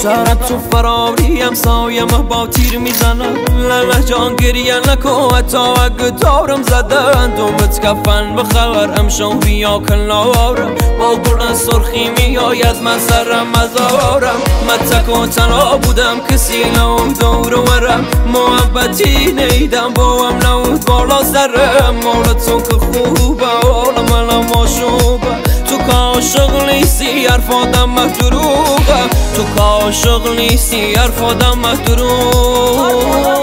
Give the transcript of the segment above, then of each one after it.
شهرت تو فراریم سایم با تیر میزنم لالا جان گریه نکن حتی اگه دارم زدن دومت کفن بخبر امشان بیا کنارم با گل سرخی میاید من سرم ازارم من تک و تنها بودم کسی نبود دور ورم محبتی نیدم با هم نبود بالا سرم مال تو که خوبه حال منم آشوبه تو که عاشق نیستی حرف آدم دروغه تو که عاشق نیستی حرف آدم دروغه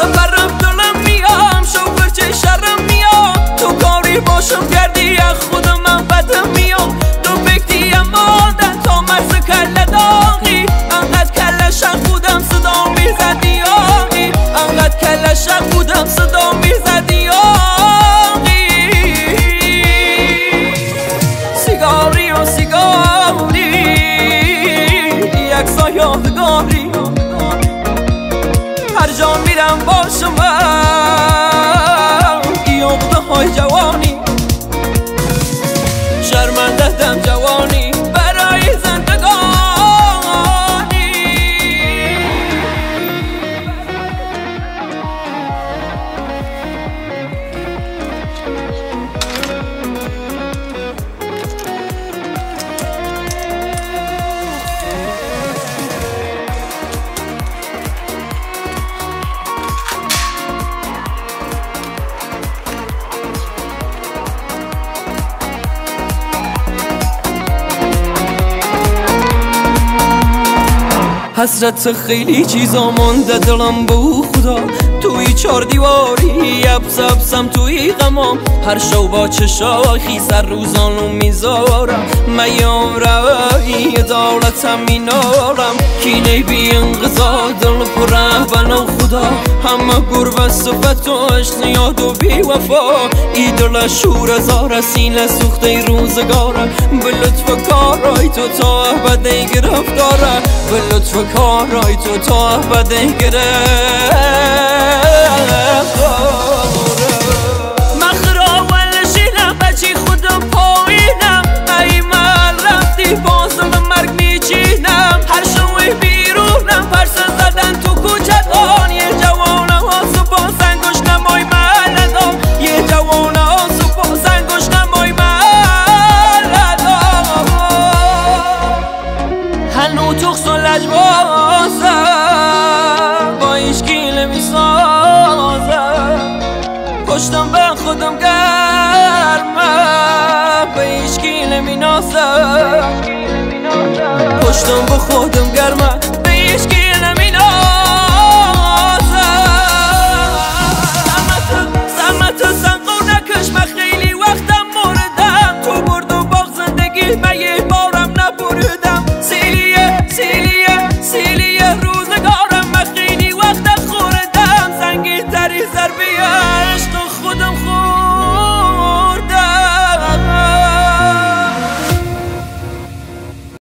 رفرم دلم میام شوفر چه شرم میام تو کاری باشم کردی از خود من بدم میام تو بکتی مادن تا مرز کل داغی انقدر کل شق بودم صدا میزدی آقی انقدر کل شق بودم صدا میزدی آقی سیگاری و سیگاری یکسا یادگاری هر جا میرم باشم یقده های جوانی شرمنده دم جوانی برای زندگانی حسرت خیلی چیزا مونده دلم بو خدا توی چار دیواری ابسم توی غمام هر شو با چشاخی سر روزانو میذارم میام روی دولتم مینارم کینه بی انقضا دل پره بنا خدا همه گربه صفت و عشق یاد و بی وفا ای دل شور زار سینه سوخته روزگاره به لطف کارای تو تا ابده گرفتاره به لطف کارای تو تا ابده گرفتاره من خراول شیرم بچی خودم پایینم ای من رفتی بازم مرگ میچینم هر شوی بیرونم پرس زدن تو کوچکان یه جوانه ها صبح سنگوش نمای من ندام یه جوانه ها صبح سنگوش نمای من ندام هنو تخص و لجبازم با ایشکی نمیسازم پشتم به خودم گرمم به ایشکی نمینازم پشتم به خودم گرمم